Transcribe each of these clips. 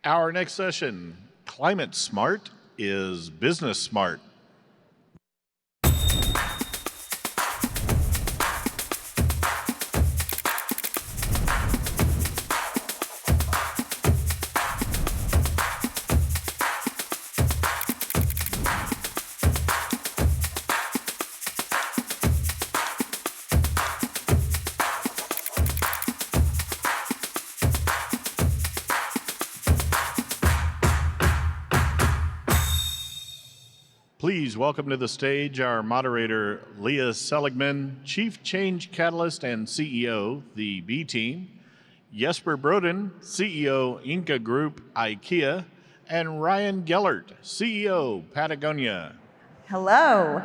Our next session, Climate Smart is Business Smart. Please welcome to the stage our moderator, Leah Seligmann, Chief Change Catalyst and CEO, the B Team, Jesper Brodin, CEO, Inca Group, IKEA, and Ryan Gellert, CEO, Patagonia. Hello.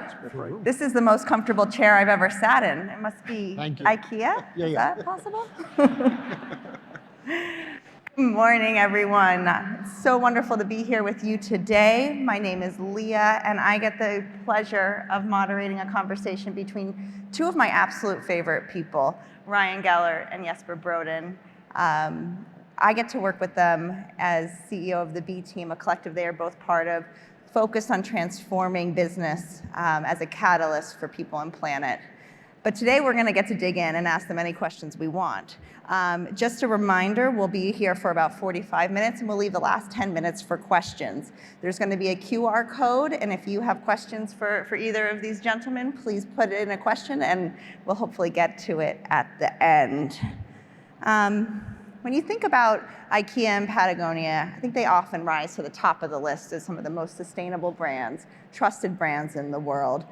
This is the most comfortable chair I've ever sat in. It must be IKEA? Is that possible? Good morning, everyone. It's so wonderful to be here with you today. My name is Leah, and I get the pleasure of moderating a conversation between two of my absolute favorite people, Ryan Gellert and Jesper Brodin. I get to work with them as CEO of the B Team, a collective they are both part of, focused on transforming business as a catalyst for people and planet. But today we're going to get to dig in and ask them any questions we want. Just a reminder, we'll be here for about 45 minutes and we'll leave the last 10 minutes for questions. There's going to be a QR code, and if you have questions for either of these gentlemen, please put in a question and we'll hopefully get to it at the end. When you think about IKEA and Patagonia, I think they often rise to the top of the list as some of the most sustainable brands, trusted brands in the world.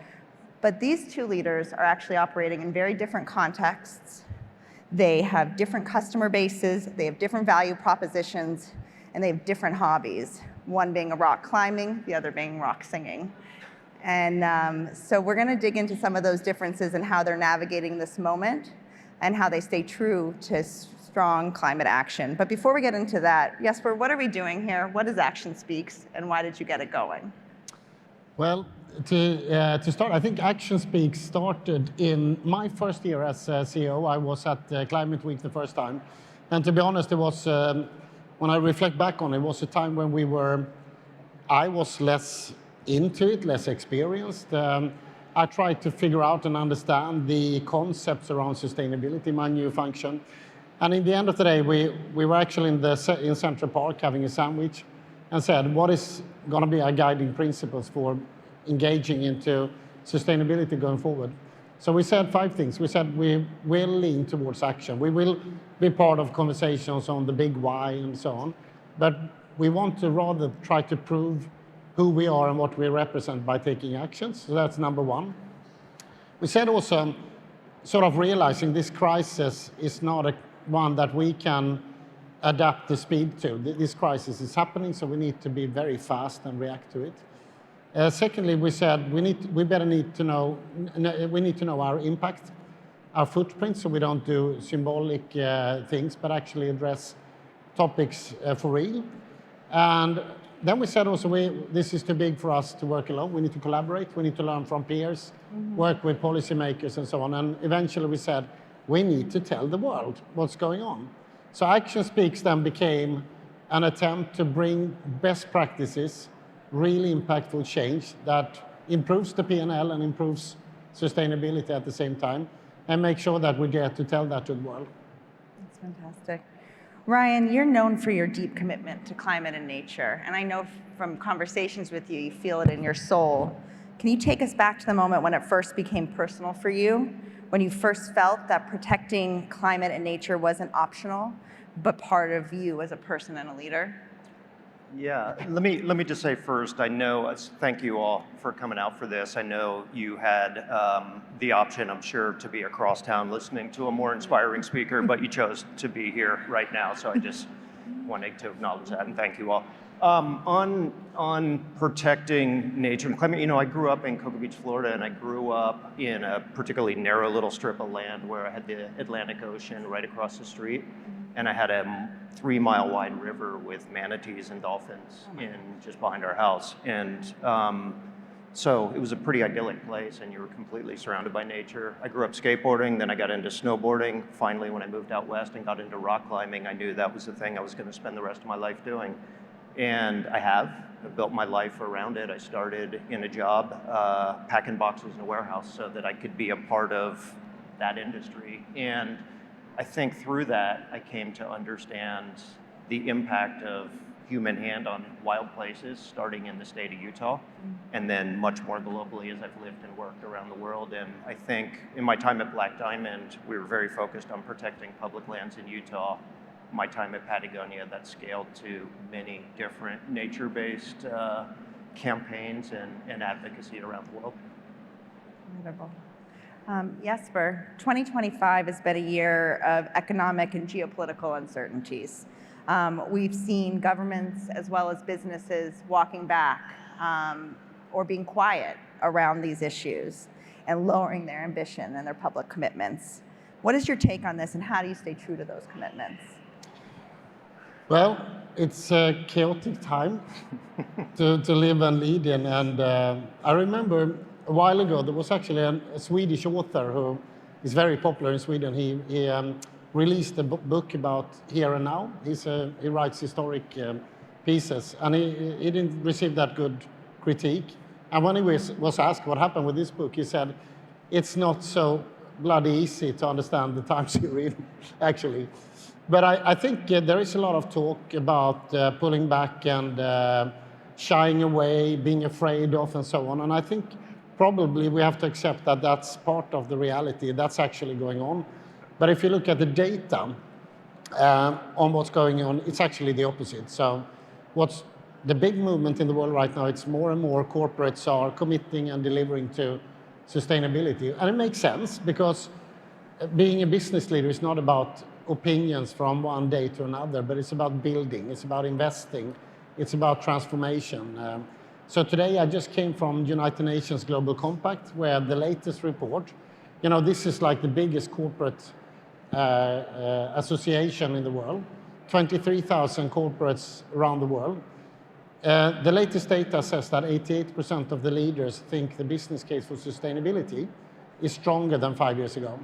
But these two leaders are actually operating in very different contexts. They have different customer bases, they have different value propositions, and they have different hobbies, one being rock climbing, the other being rock singing. And so we're going to dig into some of those differences and how they're navigating this moment and how they stay true to strong climate action. But before we get into that, Jesper, what are we doing here? What is Action Speaks, and why did you get it going? Well, to start, I think Action Speaks started in my first year as CEO. I was at Climate Week the first time. And to be honest, it was, when I reflect back on it, was a time when I was less into it, less experienced. I tried to figure out and understand the concepts around sustainability in my new function. And in the end of the day, we were actually in Central Park having a sandwich and said, what is going to be our guiding principles for engaging into sustainability going forward? So we said 5 things. We said we will lean towards action. We will be part of conversations on the big why and so on. But we want to rather try to prove who we are and what we represent by taking actions. So that's number 1. We said also, sort of realizing this crisis is not one that we can adapt the speed to. This crisis is happening, so we need to be very fast and react to it. Secondly, we said we need to know our impact, our footprint, so we don't do symbolic things, but actually address topics for real. And then we said also this is too big for us to work alone. We need to collaborate. We need to learn from peers, work with policymakers and so on. And eventually we said we need to tell the world what's going on. So Action Speaks then became an attempt to bring best practices, really impactful change that improves the P&L and improves sustainability at the same time, and make sure that we get to tell that to the world. That's fantastic. Ryan, you're known for your deep commitment to climate and nature, and I know from conversations with you, you feel it in your soul. Can you take us back to the moment when it first became personal for you, when you first felt that protecting climate and nature wasn't optional, but part of you as a person and a leader? Yeah, let me just say first, I know, thank you all for coming out for this. I know you had the option, I'm sure, to be across town listening to a more inspiring speaker, but you chose to be here right now. So I just wanted to acknowledge that and thank you all. On protecting nature and climate, I grew up in Cocoa Beach, Florida, and I grew up in a particularly narrow little strip of land where I had the Atlantic Ocean right across the street. And I had a 3-mile wide river with manatees and dolphins just behind our house. And So it was a pretty idyllic place, and you were completely surrounded by nature. I grew up skateboarding, then I got into snowboarding. Finally, when I moved out west and got into rock climbing, I knew that was the thing I was going to spend the rest of my life doing. And I have. I've built my life around it. I started in a job packing boxes in a warehouse so that I could be a part of that industry. And I think through that, I came to understand the impact of human hand on wild places, starting in the state of Utah, and then much more globally as I've lived and worked around the world. And I think in my time at Black Diamond, we were very focused on protecting public lands in Utah. My time at Patagonia, that scaled to many different nature-based campaigns and advocacy around the world. Wonderful. Jesper, 2025 has been a year of economic and geopolitical uncertainties. We've seen governments as well as businesses walking back or being quiet around these issues and lowering their ambition and their public commitments. What is your take on this, and how do you stay true to those commitments? Well, it's a chaotic time to live and lead in. And I remember a while ago, there was actually a Swedish author who is very popular in Sweden. He released a book about here and now. He writes historic pieces, and he didn't receive that good critique. And when he was asked what happened with this book, he said, it's not so bloody easy to understand the times you read, actually. But I think there is a lot of talk about pulling back and shying away, being afraid of, and so on. And I think probably we have to accept that that's part of the reality. That's actually going on. But if you look at the data on what's going on, it's actually the opposite. So what's the big movement in the world right now, it's more and more corporates are committing and delivering to sustainability. And it makes sense, because being a business leader is not about opinions from one day to another, but it's about building, it's about investing, it's about transformation. So today I just came from United Nations Global Compact, where the latest report, this is like the biggest corporate association in the world, 23,000 corporates around the world. The latest data says that 88% of the leaders think the business case for sustainability is stronger than 5 years ago.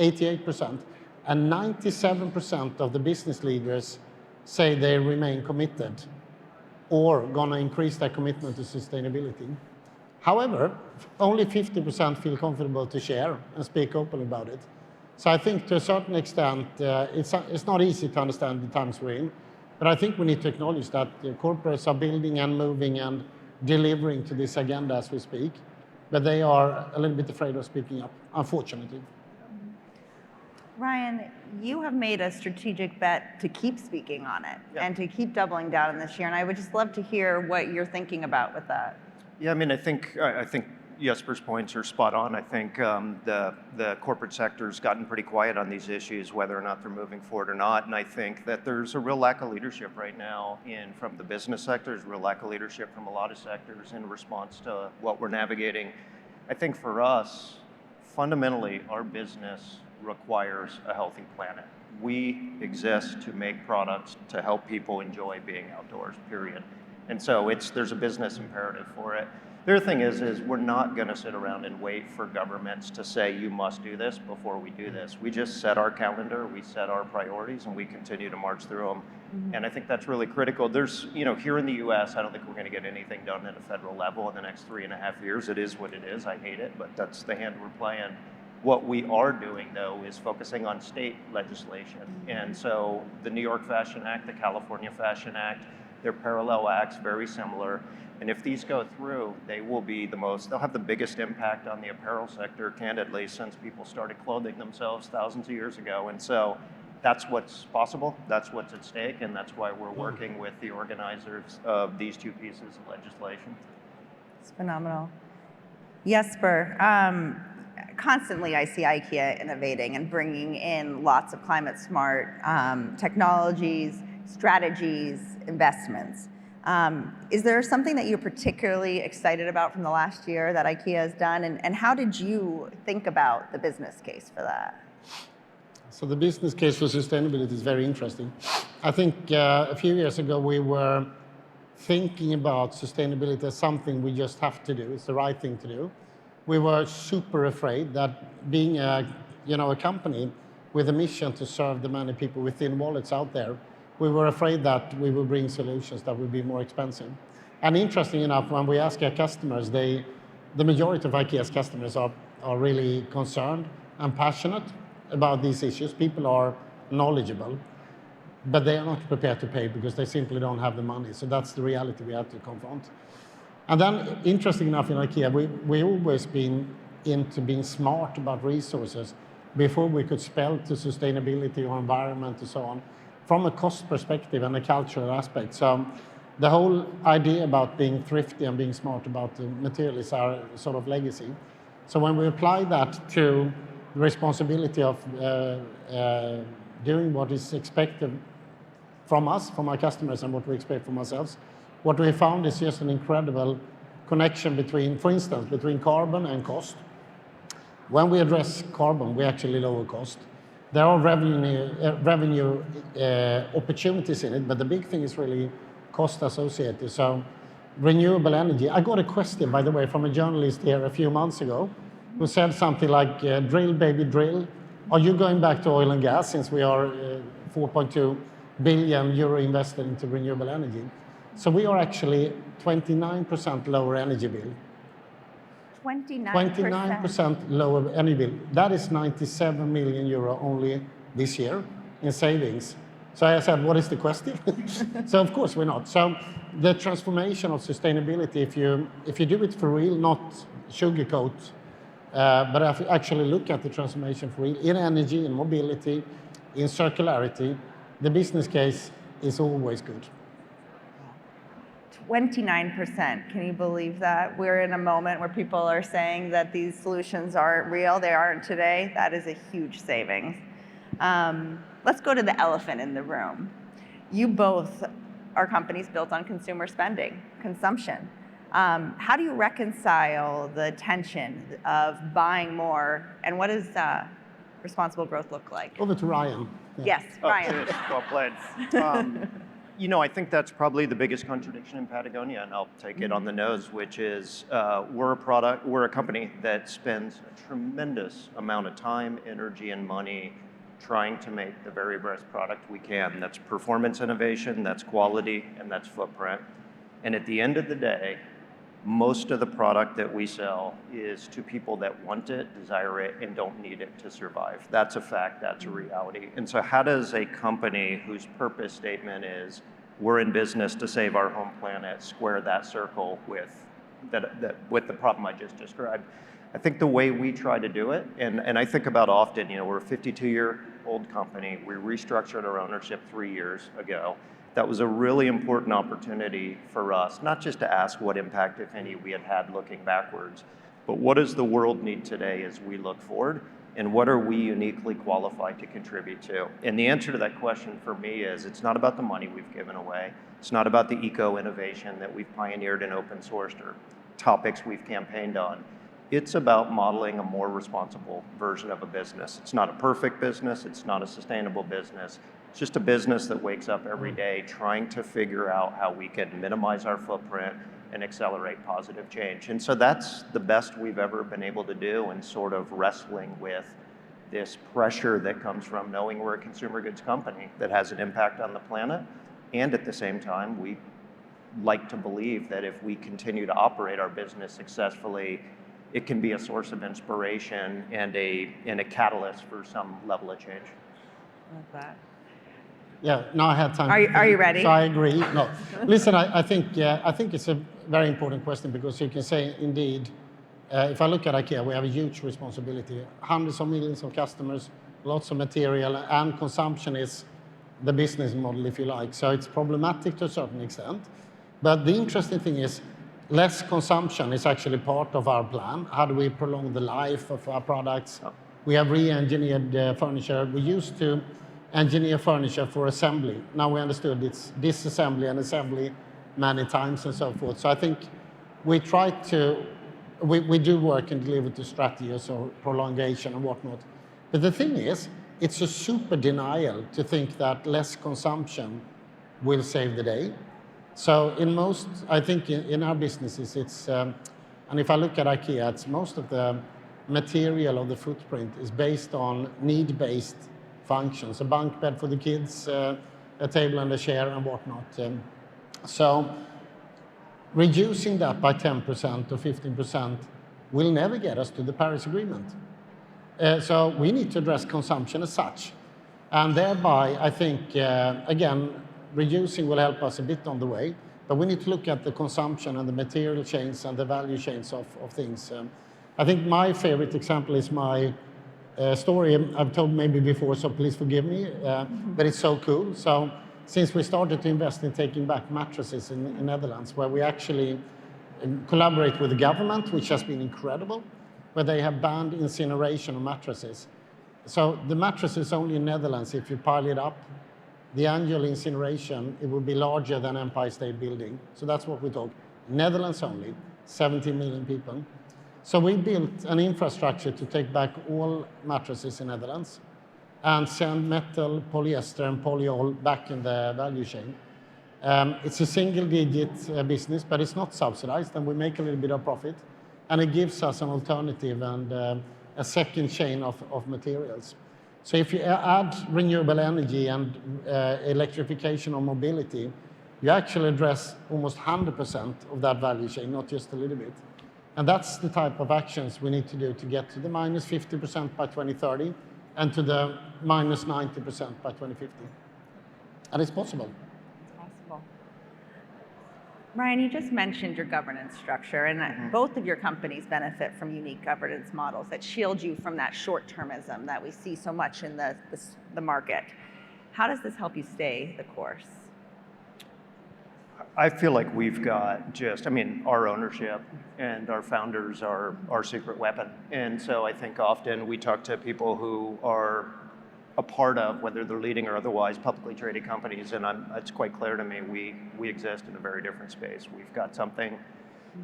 88%. And 97% of the business leaders say they remain committed or gonna increase their commitment to sustainability. However, only 50% feel comfortable to share and speak openly about it. So I think to a certain extent, it's not easy to understand the times we're in, but I think we need to acknowledge that corporates are building and moving and delivering to this agenda as we speak, but they are a little bit afraid of speaking up, unfortunately. Ryan, you have made a strategic bet to keep speaking on it and to keep doubling down on this year, and I would just love to hear what you're thinking about with that. Yeah, I mean, I think Jesper's points are spot on. I think the corporate sector's gotten pretty quiet on these issues, whether or not they're moving forward or not. And I think that there's a real lack of leadership right now from the business sector. There's a real lack of leadership from a lot of sectors in response to what we're navigating. I think for us, fundamentally, our business requires a healthy planet. We exist to make products to help people enjoy being outdoors, period. And so there's a business imperative for it. The other thing is we're not going to sit around and wait for governments to say, you must do this before we do this. We just set our calendar, we set our priorities, and we continue to march through them. Mm-hmm. And I think that's really critical. There's, here in the US, I don't think we're going to get anything done at a federal level in the next 3.5 years. It is what it is. I hate it, but that's the hand we're playing. What we are doing, though, is focusing on state legislation. And so the New York Fashion Act, the California Fashion Act, they're parallel acts, very similar. And if these go through, they'll have the biggest impact on the apparel sector, candidly, since people started clothing themselves thousands of years ago. And so that's what's possible, that's what's at stake, and that's why we're working with the organizers of these two pieces of legislation. It's phenomenal. Jesper, constantly I see IKEA innovating and bringing in lots of climate smart technologies, strategies, investments. Is there something that you're particularly excited about from the last year that IKEA has done, and how did you think about the business case for that? So the business case for sustainability is very interesting. I think a few years ago we were thinking about sustainability as something we just have to do. It's the right thing to do. We were super afraid that being a company with a mission to serve the many people with thin wallets out there, we were afraid that we would bring solutions that would be more expensive. And interesting enough, when we ask our customers, the majority of IKEA's customers are really concerned and passionate about these issues. People are knowledgeable, but they are not prepared to pay because they simply don't have the money. So that's the reality we have to confront. And then, interesting enough, in IKEA, we always been into being smart about resources before we could spell to sustainability or environment and so on, from a cost perspective and a cultural aspect. So the whole idea about being thrifty and being smart about the material is our sort of legacy. So when we apply that to the responsibility of doing what is expected from us, from our customers, and what we expect from ourselves, what we found is just an incredible connection between, for instance, between carbon and cost. When we address carbon, we actually lower cost. There are revenue opportunities in it, but the big thing is really cost associated. So renewable energy. I got a question, by the way, from a journalist here a few months ago who said something like, drill, baby, drill. Are you going back to oil and gas since we are 4.2 billion euro invested into renewable energy? So we are actually 29% lower energy bill. 29%. 29% lower energy bill. That is 97 million euro only this year in savings. So I said, what is the question? So of course we're not. So the transformation of sustainability, if you do it for real, not sugarcoat, but actually look at the transformation for real, in energy, in mobility, in circularity, the business case is always good. 29%, can you believe that? We're in a moment where people are saying that these solutions aren't real, they aren't today. That is a huge savings. Let's go to the elephant in the room. You both are companies built on consumer spending, consumption. How do you reconcile the tension of buying more, and what does responsible growth look like? Over to Ryan. Yeah. Yes, Ryan. Cheers. Well played. I think that's probably the biggest contradiction in Patagonia, and I'll take it on the nose, which is we're a company that spends a tremendous amount of time, energy, and money trying to make the very best product we can. That's performance innovation, that's quality, and that's footprint. And at the end of the day, most of the product that we sell is to people that want it, desire it, and don't need it to survive. That's a fact, that's a reality. And so how does a company whose purpose statement is, we're in business to save our home planet, square that circle with the problem I just described? I think the way we try to do it, and I think about often, we're a 52-year-old company. We restructured our ownership 3 years ago. That was a really important opportunity for us, not just to ask what impact, if any, we had looking backwards, but what does the world need today as we look forward, and what are we uniquely qualified to contribute to? And the answer to that question for me is, it's not about the money we've given away. It's not about the eco-innovation that we've pioneered and open sourced or topics we've campaigned on. It's about modeling a more responsible version of a business. It's not a perfect business. It's not a sustainable business. It's just a business that wakes up every day trying to figure out how we can minimize our footprint and accelerate positive change. And so that's the best we've ever been able to do, and sort of wrestling with this pressure that comes from knowing we're a consumer goods company that has an impact on the planet. And at the same time, we like to believe that if we continue to operate our business successfully, it can be a source of inspiration and a catalyst for some level of change. Love that. Yeah, now I have time. Are you ready? So I agree. No, listen, I think it's a very important question, because you can say, indeed, if I look at IKEA, we have a huge responsibility. Hundreds of millions of customers, lots of material, and consumption is the business model, if you like. So it's problematic to a certain extent. But the interesting thing is, less consumption is actually part of our plan. How do we prolong the life of our products? We have re-engineered furniture. We used to engineer furniture for assembly. Now we understood it's disassembly and assembly many times and so forth. So I think we do work and deliver to strategies or prolongation and whatnot. But the thing is, it's a super denial to think that less consumption will save the day. So in most, I think in our businesses, it's, and if I look at IKEA, it's most of the material of the footprint is based on need-based functions, a bunk bed for the kids, a table and a chair and whatnot. So reducing that by 10% or 15% will never get us to the Paris Agreement. So we need to address consumption as such. And thereby, I think, again, reducing will help us a bit on the way, but we need to look at the consumption and the material chains and the value chains of things. I think my favorite example is my story I've told maybe before, so please forgive me, but it's so cool. So since we started to invest in taking back mattresses in Netherlands, where we actually collaborate with the government, which has been incredible, where they have banned incineration of mattresses. So the mattresses only in Netherlands, if you pile it up, the annual incineration, it would be larger than Empire State Building. So that's what we talk. Netherlands only, 17 million people. So we built an infrastructure to take back all mattresses in Netherlands and send metal, polyester, and polyol back in the value chain. It's a single-digit business, but it's not subsidized, and we make a little bit of profit. And it gives us an alternative and a second chain of materials. So if you add renewable energy and electrification of mobility, you actually address almost 100% of that value chain, not just a little bit. And that's the type of actions we need to do to get to the minus 50% by 2030 and to the minus 90% by 2050. And it's possible. It's possible. Ryan, you just mentioned your governance structure, and both of your companies benefit from unique governance models that shield you from that short-termism that we see so much in the market. How does this help you stay the course? I feel like we've got our ownership and our founders are our secret weapon. And so I think often we talk to people who are a part of, whether they're leading or otherwise, publicly traded companies, and it's quite clear to me we exist in a very different space. We've got something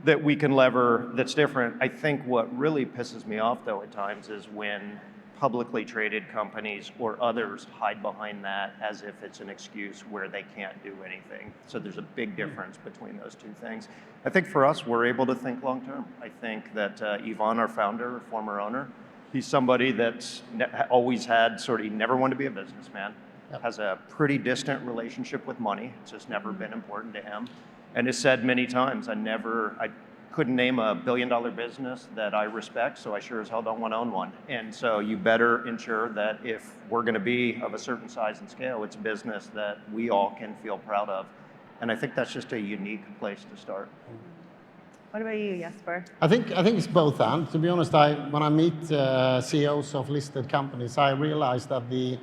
that we can lever that's different. I think what really pisses me off, though, at times is when publicly traded companies or others hide behind that as if it's an excuse where they can't do anything. So there's a big difference between those two things. I think for us, we're able to think long term. I think that Ivan, our founder, former owner, he's somebody that's always had he never wanted to be a businessman, has a pretty distant relationship with money. It's just never been important to him. And has said many times, I couldn't name a billion-dollar business that I respect, so I sure as hell don't want to own one. And so you better ensure that if we're going to be of a certain size and scale, it's a business that we all can feel proud of. And I think that's just a unique place to start. What about you, Jesper? I think it's both, and to be honest, when I meet CEOs of listed companies, I realize that the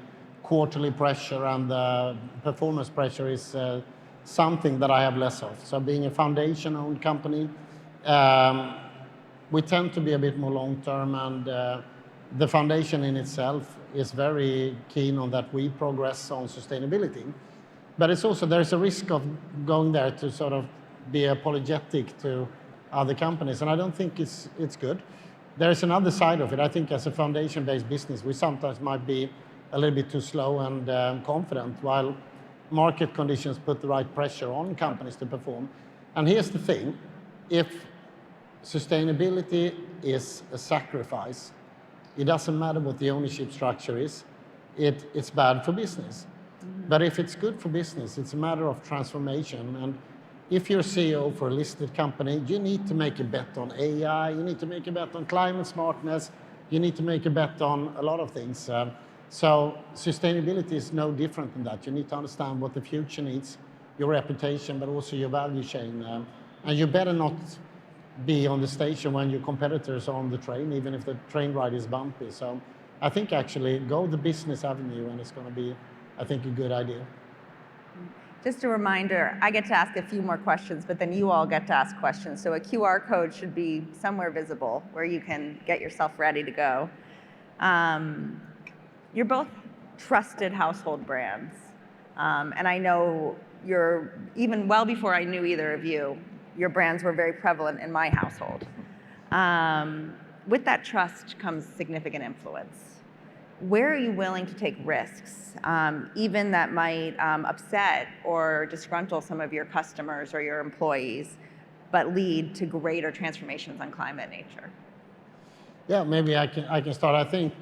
quarterly pressure and the performance pressure is something that I have less of. So being a foundation-owned company, we tend to be a bit more long-term, and the foundation in itself is very keen on that we progress on sustainability. But it's also, there's a risk of going there to be apologetic to other companies, and I don't think it's good. There's another side of it. I think as a foundation-based business, we sometimes might be a little bit too slow and confident, while market conditions put the right pressure on companies to perform. And here's the thing, if sustainability is a sacrifice, it doesn't matter what the ownership structure is, it's bad for business. But if it's good for business, it's a matter of transformation. And if you're CEO for a listed company, you need to make a bet on AI, you need to make a bet on climate smartness, you need to make a bet on a lot of things. So sustainability is no different than that. You need to understand what the future needs, your reputation, but also your value chain. And you better not be on the station when your competitors are on the train, even if the train ride is bumpy. So I think actually go the business avenue, and it's going to be, I think, a good idea. Just a reminder, I get to ask a few more questions, but then you all get to ask questions. So a QR code should be somewhere visible where you can get yourself ready to go. You're both trusted household brands. And I know even well before I knew either of you, your brands were very prevalent in my household. With that trust comes significant influence. where are you willing to take risks, even that might upset or disgruntle some of your customers or your employees, but lead to greater transformations on climate nature? Yeah, maybe I can start. I think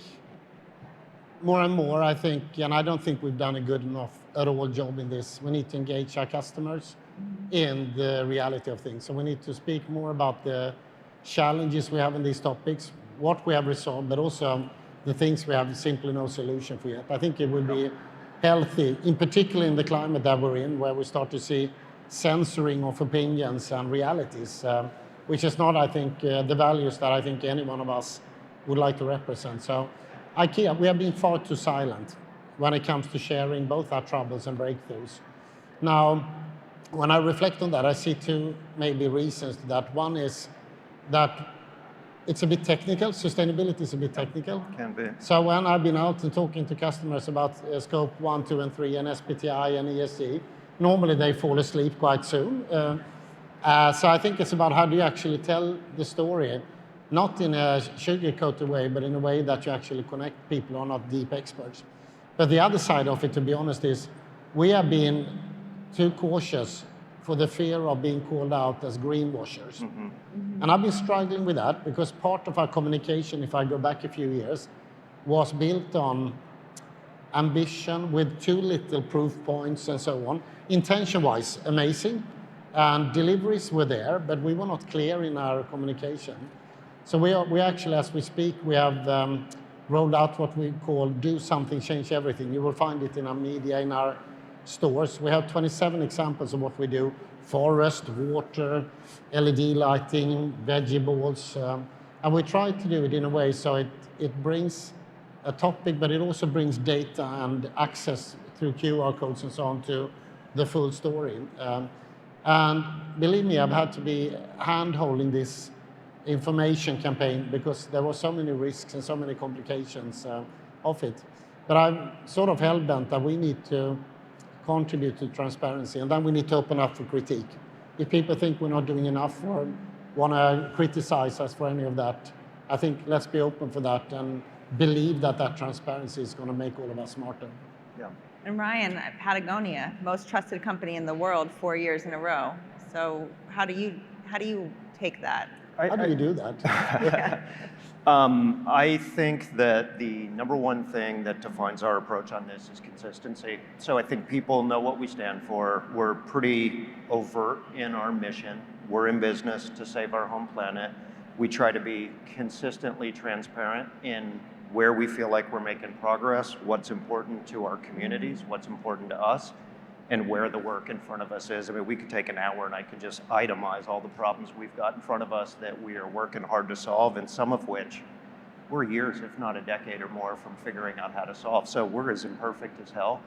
more and more, and I don't think we've done a good enough at all job in this. We need to engage our customers in the reality of things. So we need to speak more about the challenges we have in these topics, what we have resolved, but also the things we have simply no solution for yet. I think it would be healthy, in particular in the climate that we're in, where we start to see censoring of opinions and realities, which is not, I think, the values that I think any one of us would like to represent. So IKEA, we have been far too silent when it comes to sharing both our troubles and breakthroughs. Now, when I reflect on that, I see two maybe reasons to that. One is that it's a bit technical. Sustainability is a bit technical. Can be. So when I've been out and talking to customers about scope 1, 2, and 3, and SBTI and ESG, normally they fall asleep quite soon. So I think it's about how do you actually tell the story, not in a sugar-coated way, but in a way that you actually connect people who are not deep experts. But the other side of it, to be honest, is we have been too cautious for the fear of being called out as greenwashers. And I've been struggling with that because part of our communication, if I go back a few years, was built on ambition with too little proof points and so on. Intention-wise, amazing, and deliveries were there, but we were not clear in our communication. So we actually, as we speak, we have rolled out what we call do something, change everything. You will find it in our media, in our stores. We have 27 examples of what we do: forest, water, LED lighting, vegetables, and we try to do it in a way so it brings a topic, but it also brings data and access through QR codes and so on to the full story. And believe me, I've had to be hand-holding this information campaign because there were so many risks and so many complications of it. But I'm sort of hell-bent that we need to contribute to transparency, and then we need to open up for critique. If people think we're not doing enough or want to criticize us for any of that, I think let's be open for that and believe that that transparency is going to make all of us smarter. Yeah. And Ryan, Patagonia, most trusted company in the world 4 years in a row. So how do you take that? How do you do that? I think that the number one thing that defines our approach on this is consistency. So I think people know what we stand for. We're pretty overt in our mission. We're in business to save our home planet. We try to be consistently transparent in where we feel like we're making progress, what's important to our communities, what's important to us, and where the work in front of us is. I mean, we could take an hour and I could just itemize all the problems we've got in front of us that we are working hard to solve, and some of which we're years, if not a decade or more, from figuring out how to solve. So we're as imperfect as hell,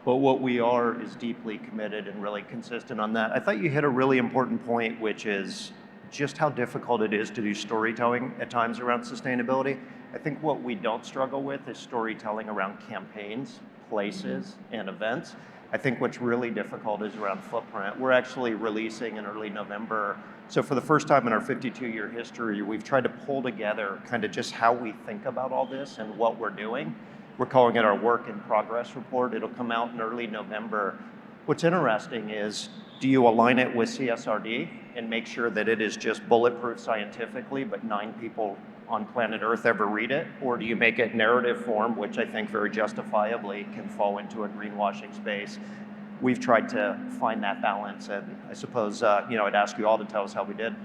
but what we are is deeply committed and really consistent on that. I thought you hit a really important point, which is just how difficult it is to do storytelling at times around sustainability. I think what we don't struggle with is storytelling around campaigns, places, and events. I think what's really difficult is around footprint. We're actually releasing in early November. So for the first time in our 52-year history, we've tried to pull together kind of just how we think about all this and what we're doing. We're calling it our work in progress report. It'll come out in early November. What's interesting is, do you align it with CSRD and make sure that it is just bulletproof scientifically, but 9 people on planet Earth ever read it? Or do you make it narrative form, which I think very justifiably can fall into a greenwashing space? We've tried to find that balance, and I suppose I'd ask you all to tell us how we did.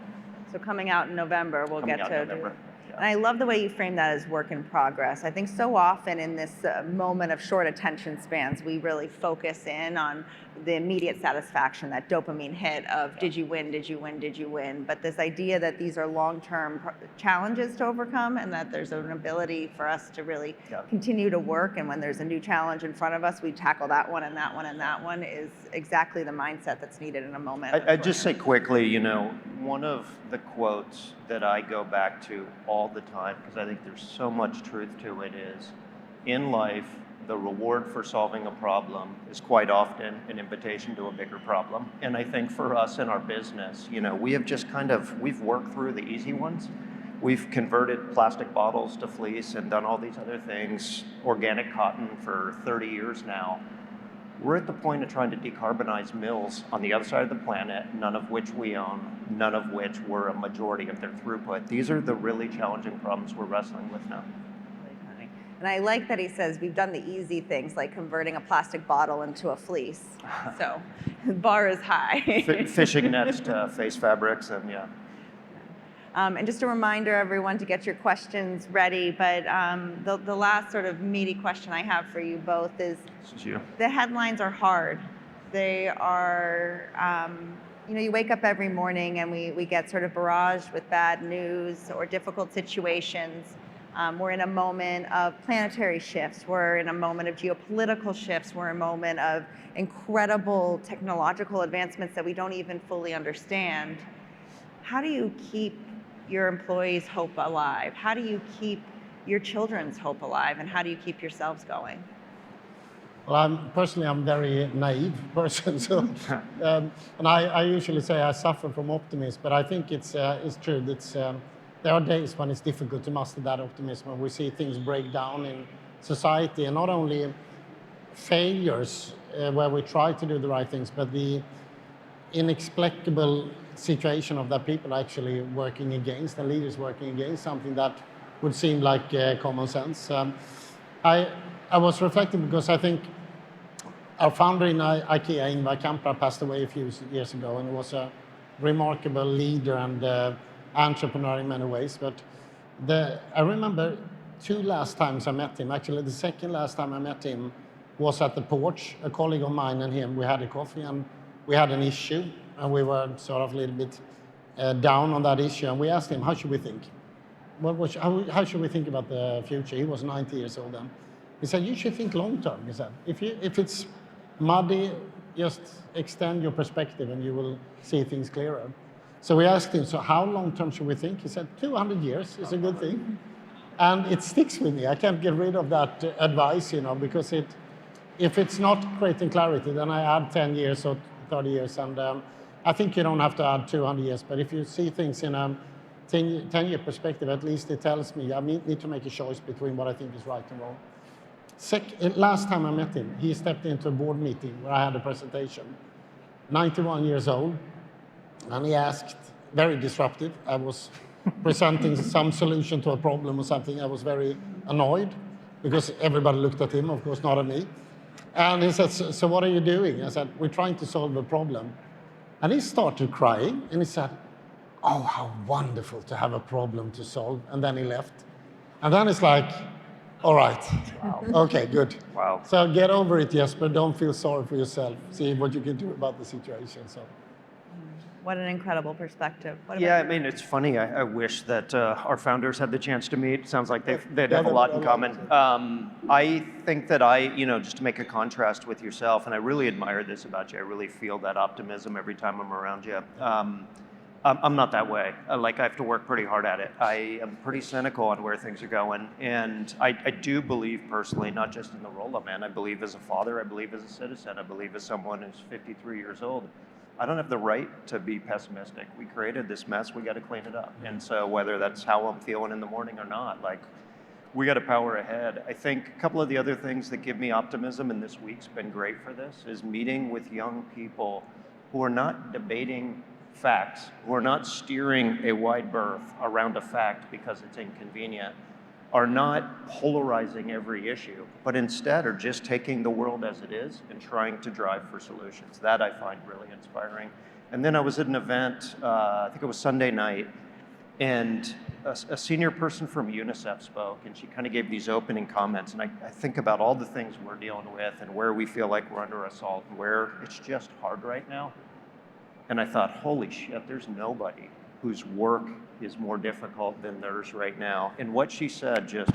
So coming out in November, we'll get to. November. Yeah. And I love the way you frame that as work in progress. I think so often in this moment of short attention spans, we really focus in on the immediate satisfaction, that dopamine hit of did you win, did you win, did you win? But this idea that these are long-term challenges to overcome, and that there's an ability for us to really continue to work, and when there's a new challenge in front of us, we tackle that one and that one and that one, is exactly the mindset that's needed in a moment. I'd just say quickly, one of the quotes that I go back to all the time, because I think there's so much truth to it, is, in life, the reward for solving a problem is quite often an invitation to a bigger problem. And I think for us in our business, we have just we've worked through the easy ones. We've converted plastic bottles to fleece and done all these other things, organic cotton for 30 years now. We're at the point of trying to decarbonize mills on the other side of the planet, none of which we own, none of which were a majority of their throughput. These are the really challenging problems we're wrestling with now. And I like that he says we've done the easy things like converting a plastic bottle into a fleece. So the bar is high. Fishing nets to face fabrics, and yeah. And just a reminder, everyone, to get your questions ready. But the last sort of meaty question I have for you both is, the headlines are hard. They are, you wake up every morning and we get sort of barraged with bad news or difficult situations. We're in a moment of planetary shifts. We're in a moment of geopolitical shifts. We're in a moment of incredible technological advancements that we don't even fully understand. How do you keep your employees' hope alive? How do you keep your children's hope alive? And how do you keep yourselves going? Well, I'm a very naive person, so and I usually say I suffer from optimism, but I think it's true. There are days when it's difficult to master that optimism, and we see things break down in society, and not only failures where we try to do the right things, but the inexplicable situation of that people actually working against, and leaders working against something that would seem like common sense. I was reflecting because I think our founder in IKEA, Ingvar Kamprad, passed away a few years ago, and was a remarkable leader and entrepreneur in many ways. But I remember two last times I met him. Actually, the second last time I met him was at the porch. A colleague of mine and him, we had a coffee, and we had an issue, and we were sort of a little bit down on that issue. And we asked him, how should we think? How should we think about the future? He was 90 years old then. He said, you should think long term. He said, if it's muddy, just extend your perspective and you will see things clearer. So we asked him, so how long term should we think? He said, 200 years is a good thing. And it sticks with me. I can't get rid of that advice, because if it's not creating clarity, then I add 10 years or 30 years. And I think you don't have to add 200 years, but if you see things in a 10-year perspective, at least it tells me I need to make a choice between what I think is right and wrong. Last time I met him, he stepped into a board meeting where I had a presentation, 91 years old, and he asked, very disruptive, I was presenting some solution to a problem or something. I was very annoyed because everybody looked at him, of course, not at me. And he said, so what are you doing? I said, we're trying to solve a problem. And he started crying, and he said, oh, how wonderful to have a problem to solve. And then he left. And then it's like, all right, wow. Okay, good. Wow. So get over it, Jesper. Don't feel sorry for yourself. See what you can do about the situation. So. What an incredible perspective. Yeah, I mean, it's funny. I wish that our founders had the chance to meet. Sounds like they'd have a lot in common. I think that just to make a contrast with yourself, and I really admire this about you. I really feel that optimism every time I'm around you. I'm not that way. I have to work pretty hard at it. I am pretty cynical on where things are going. And I do believe personally, not just in the role I'm in, I believe as a father, I believe as a citizen, I believe as someone who's 53 years old. I don't have the right to be pessimistic. We created this mess, we gotta clean it up. And so whether that's how I'm feeling in the morning or not, we gotta power ahead. I think a couple of the other things that give me optimism, and this week's been great for this, is meeting with young people who are not debating facts, who are not steering a wide berth around a fact because it's inconvenient, are not polarizing every issue, but instead are just taking the world as it is and trying to drive for solutions. That I find really inspiring. And then I was at an event, I think it was Sunday night, and a senior person from UNICEF spoke, and she kind of gave these opening comments, and I think about all the things we're dealing with and where we feel like we're under assault and where it's just hard right now. And I thought, holy shit, there's nobody whose work is more difficult than theirs right now. And what she said, just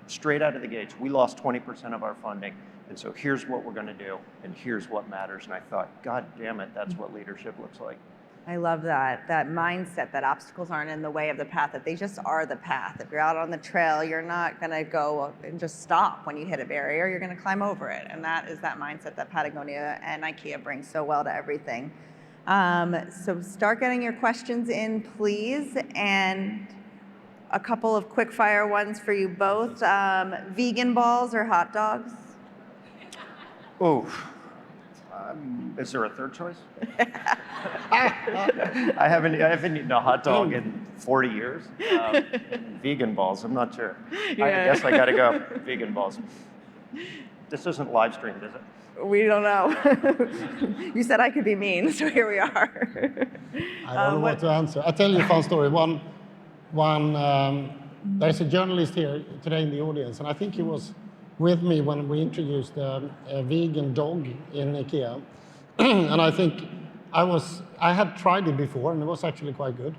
straight out of the gates, we lost 20% of our funding, and so here's what we're gonna do, and here's what matters. And I thought, God damn it, that's what leadership looks like. I love that mindset that obstacles aren't in the way of the path, that they just are the path. If you're out on the trail, you're not gonna go and just stop when you hit a barrier, you're gonna climb over it. And that is that mindset that Patagonia and IKEA bring so well to everything. So start getting your questions in, please. And a couple of quick fire ones for you both. Vegan balls or hot dogs? Oh, is there a third choice? I haven't eaten a hot dog in 40 years. Vegan balls, I'm not sure. I guess I gotta go vegan balls. This isn't live streamed, is it? We don't know. You said I could be mean, so here we are. I don't know what to answer. I'll tell you a fun story. There's a journalist here today in the audience, and I think he was with me when we introduced a vegan dog in IKEA. And I think I had tried it before, and it was actually quite good.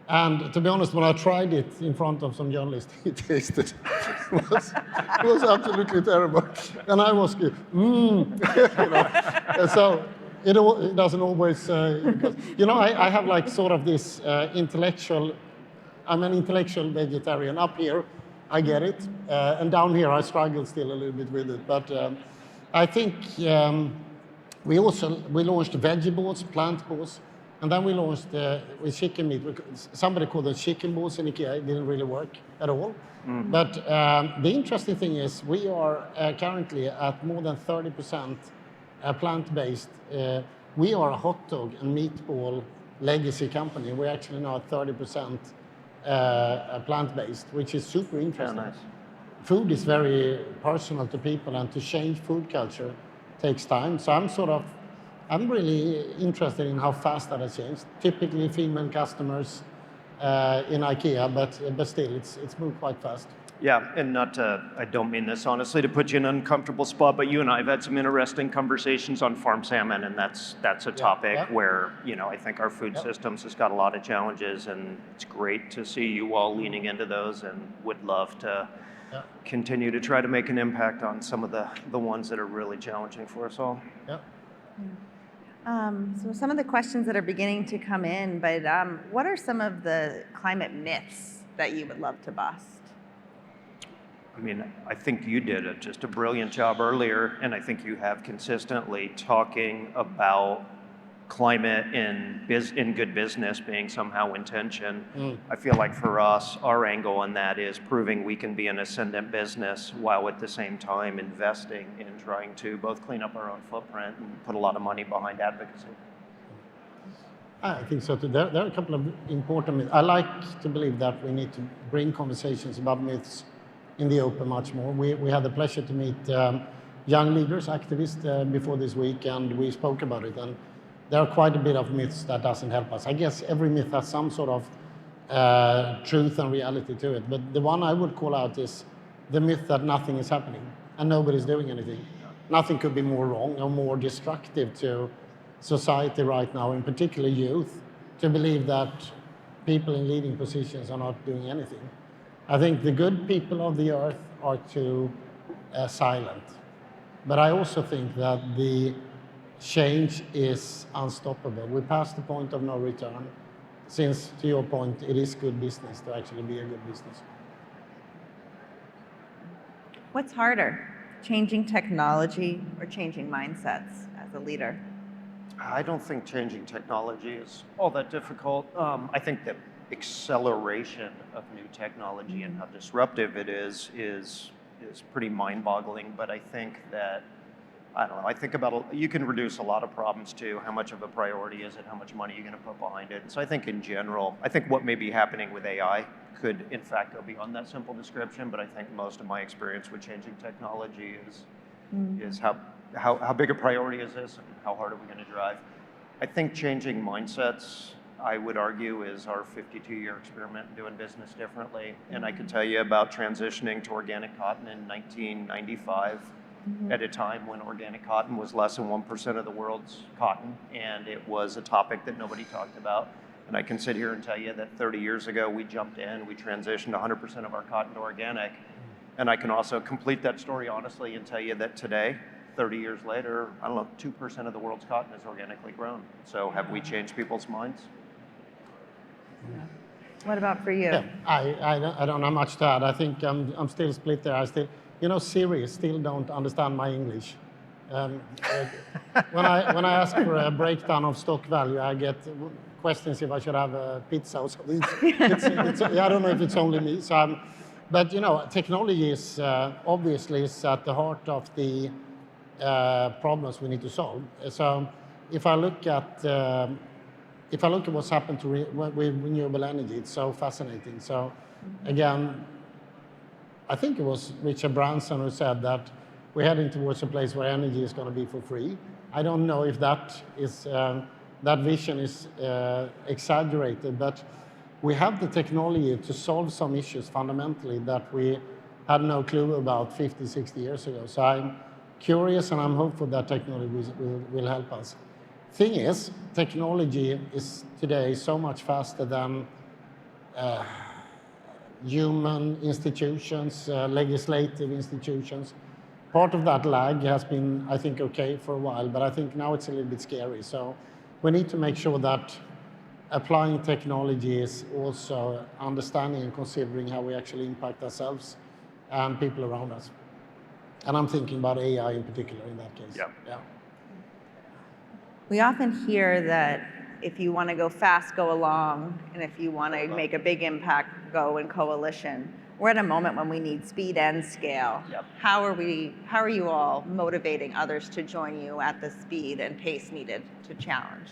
And to be honest, when I tried it in front of some journalists, it tasted, it was absolutely terrible. And I was, So it doesn't always, I have like sort of this I'm an intellectual vegetarian. Up here, I get it. And down here, I struggle still a little bit with it. But I think we launched veggie balls, plant balls. And then we launched with chicken meat. Somebody called it chicken balls in IKEA. It didn't really work at all. Mm. But the interesting thing is we are currently at more than 30% plant-based. We are a hot dog and meatball legacy company. We're actually now at 30% plant-based, which is super interesting. Yeah, nice. Food is very personal to people, and to change food culture takes time. So I'm really interested in how fast that has changed. Typically female customers in IKEA, but still it's moved quite fast. Yeah, and I don't mean this honestly to put you in an uncomfortable spot, but you and I have had some interesting conversations on farm salmon, and that's a topic where, I think our food systems has got a lot of challenges, and it's great to see you all leaning into those, and would love to continue to try to make an impact on some of the ones that are really challenging for us all. Yeah. So some of the questions that are beginning to come in, but what are some of the climate myths that you would love to bust? I mean, I think you did just a brilliant job earlier, and I think you have consistently talking about climate in good business being somehow in tension. I feel like for us, our angle on that is proving we can be an ascendant business while at the same time investing in trying to both clean up our own footprint and put a lot of money behind advocacy. I think so too. There are a couple of important myths. I like to believe that we need to bring conversations about myths in the open much more. We had the pleasure to meet young leaders, activists before this week, and we spoke about it. And there are quite a bit of myths that doesn't help us. I guess every myth has some sort of truth and reality to it. But the one I would call out is the myth that nothing is happening and nobody's doing anything. Nothing could be more wrong or more destructive to society right now, in particular youth, to believe that people in leading positions are not doing anything. I think the good people of the earth are too silent. But I also think that the change is unstoppable. We passed the point of no return, since, to your point, it is good business to actually be a good business. What's harder, changing technology or changing mindsets as a leader? I don't think changing technology is all that difficult. I think the acceleration of new technology and how disruptive it is pretty mind-boggling, but I think that I think about, you can reduce a lot of problems to how much of a priority is it, how much money you're going to put behind it. So I think in general, I think what may be happening with AI could in fact go beyond that simple description, but I think most of my experience with changing technology is how big a priority is this and how hard are we going to drive. I think changing mindsets, I would argue, is our 52-year experiment in doing business differently. And I could tell you about transitioning to organic cotton in 1995. At a time when organic cotton was less than 1% of the world's cotton, and it was a topic that nobody talked about. And I can sit here and tell you that 30 years ago, we jumped in, we transitioned 100% of our cotton to organic. And I can also complete that story honestly and tell you that today, 30 years later, 2% of the world's cotton is organically grown. So have we changed people's minds? What about for you? Yeah, I don't have much to add. I think I'm still split there. Siri still don't understand my English. When I ask for a breakdown of stock value, I get questions if I should have a pizza or something. I don't know if it's only me. But technology is obviously is at the heart of the problems we need to solve. So if I look at what's happened with renewable energy, it's so fascinating. So again, I think it was Richard Branson who said that we're heading towards a place where energy is going to be for free. I don't know if that vision is exaggerated, but we have the technology to solve some issues fundamentally that we had no clue about 50, 60 years ago. So I'm curious and I'm hopeful that technology will help us. Thing is, technology is today so much faster than human institutions, legislative institutions. Part of that lag has been, I think, okay for a while, but I think now it's a little bit scary. So we need to make sure that applying technology is also understanding and considering how we actually impact ourselves and people around us. And I'm thinking about AI in particular in that case. Yeah. We often hear that if you want to go fast, go along, and if you want to make a big impact, go in coalition. We're at a moment when we need speed and scale. Yep. How are you all motivating others to join you at the speed and pace needed to challenge?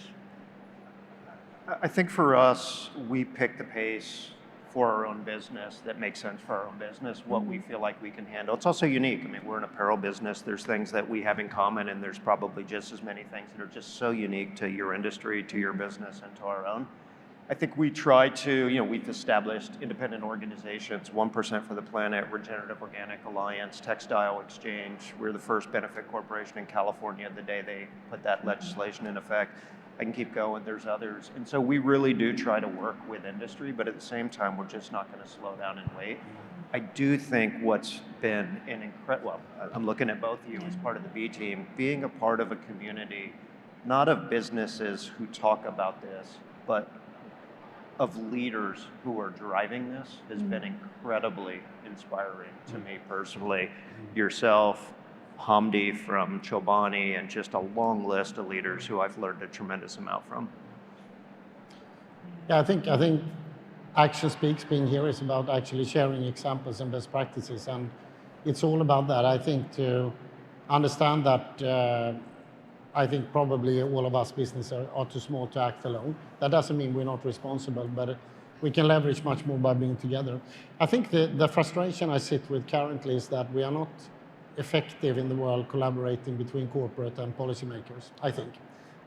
I think for us, we pick the pace for our own business that makes sense for our own business, what we feel like we can handle. It's also unique. I mean, we're an apparel business. There's things that we have in common, and there's probably just as many things that are just so unique to your industry, to your business, and to our own. I think we try to, we've established independent organizations, 1% for the Planet, Regenerative Organic Alliance, Textile Exchange. We're the first benefit corporation in California the day they put that legislation in effect. I can keep going, there's others. And so we really do try to work with industry, but at the same time, we're just not going to slow down and wait. I do think what's been an incredible, I'm looking at both of you as part of the B team, being a part of a community, not of businesses who talk about this, but of leaders who are driving this has been incredibly inspiring to me personally. Yourself, Hamdi from Chobani, and just a long list of leaders who I've learned a tremendous amount from. Yeah, I think Action Speaks being here is about actually sharing examples and best practices, and it's all about that. I think to understand that I think probably all of us businesses are too small to act alone. That doesn't mean we're not responsible, but we can leverage much more by being together. I think the frustration I sit with currently is that we are not effective in the world collaborating between corporate and policymakers, I think.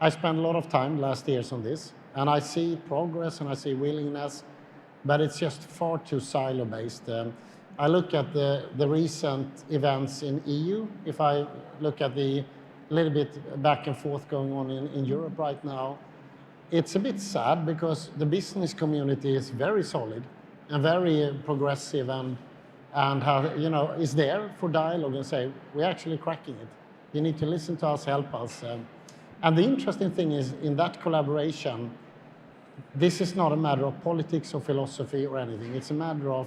I spent a lot of time last years on this, and I see progress and I see willingness, but it's just far too silo-based. I look at the recent events in EU. If I look at the little bit back and forth going on in Europe right now, it's a bit sad because the business community is very solid and very progressive and is there for dialogue and say, we're actually cracking it. You need to listen to us, help us. And the interesting thing is in that collaboration, this is not a matter of politics or philosophy or anything. It's a matter of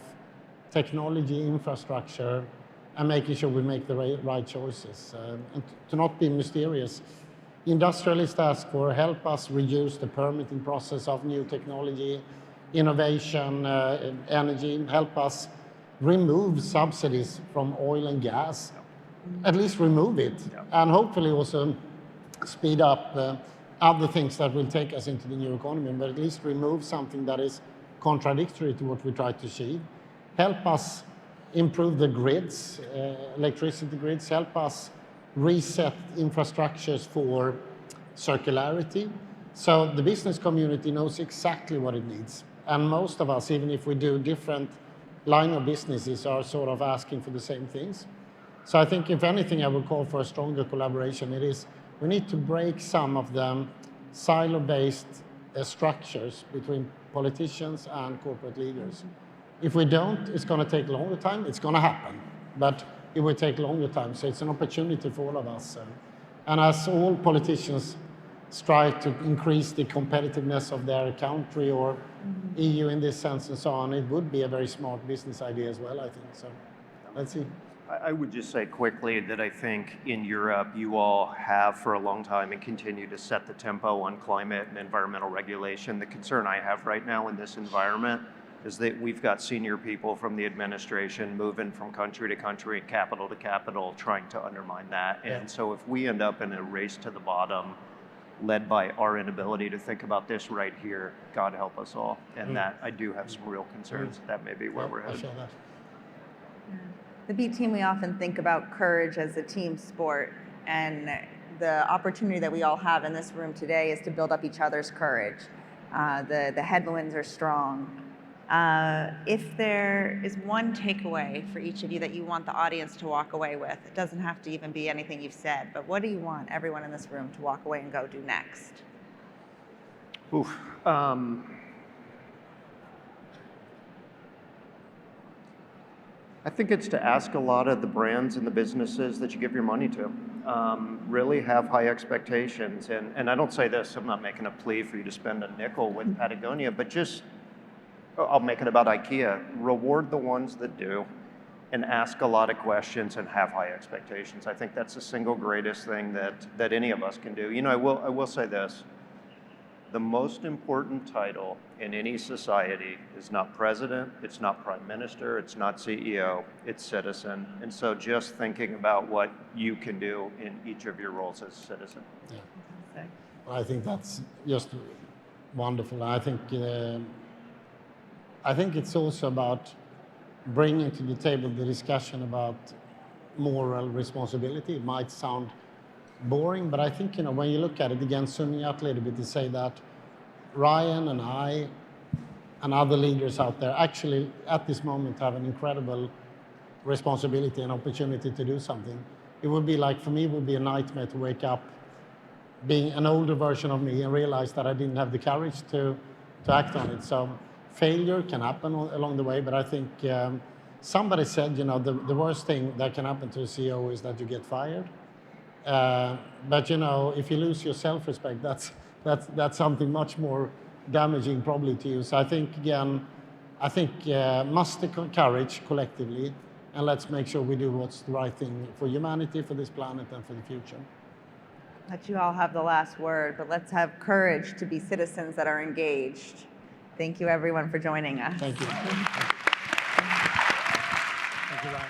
technology, infrastructure, and making sure we make the right choices. And to not be mysterious. Industrialists ask for help us reduce the permitting process of new technology, innovation, energy, help us remove subsidies from oil and gas, at least remove it, and hopefully also speed up other things that will take us into the new economy, but at least remove something that is contradictory to what we try to achieve. Help us improve the grids, electricity grids, help us reset infrastructures for circularity. So the business community knows exactly what it needs. And most of us, even if we do different line of businesses, are sort of asking for the same things. So I think if anything, I would call for a stronger collaboration. It is, we need to break some of the silo-based structures between politicians and corporate leaders. If we don't, it's going to take a longer time. It's going to happen, but it will take a longer time. So it's an opportunity for all of us. And as all politicians strive to increase the competitiveness of their country or EU in this sense and so on, it would be a very smart business idea as well, I think. So let's see. I would just say quickly that I think in Europe, you all have for a long time and continue to set the tempo on climate and environmental regulation. The concern I have right now in this environment is that we've got senior people from the administration moving from country to country, capital to capital, trying to undermine that. And so if we end up in a race to the bottom, led by our inability to think about this right here, God help us all. And that I do have some real concerns that may be where we're I headed. saw that. The B team, we often think about courage as a team sport, and the opportunity that we all have in this room today is to build up each other's courage. The headwinds are strong. If there is one takeaway for each of you that you want the audience to walk away with, it doesn't have to even be anything you've said, but what do you want everyone in this room to walk away and go do next? Oof. I think it's to ask a lot of the brands and the businesses that you give your money to. Really have high expectations. And I don't say this, I'm not making a plea for you to spend a nickel with Patagonia, but just, I'll make it about IKEA. Reward the ones that do and ask a lot of questions and have high expectations. I think that's the single greatest thing that any of us can do. You know, I will say this. The most important title in any society is not president, it's not prime minister, it's not CEO, it's citizen. And so just thinking about what you can do in each of your roles as a citizen. Yeah. I think that's just wonderful. I think it's also about bringing to the table the discussion about moral responsibility. It might sound boring, but I think, when you look at it again, zooming out a little bit, to say that Ryan and I and other leaders out there actually at this moment have an incredible responsibility and opportunity to do something. It would be like, for me, it would be a nightmare to wake up being an older version of me and realize that I didn't have the courage to act on it. So failure can happen along the way, but I think somebody said, the worst thing that can happen to a CEO is that you get fired. But if you lose your self-respect, that's something much more damaging probably to you. So I think muster courage collectively, and let's make sure we do what's the right thing for humanity, for this planet, and for the future. Let you all have the last word, but let's have courage to be citizens that are engaged. Thank you, everyone, for joining us. Thank you. Thank you, Ryan.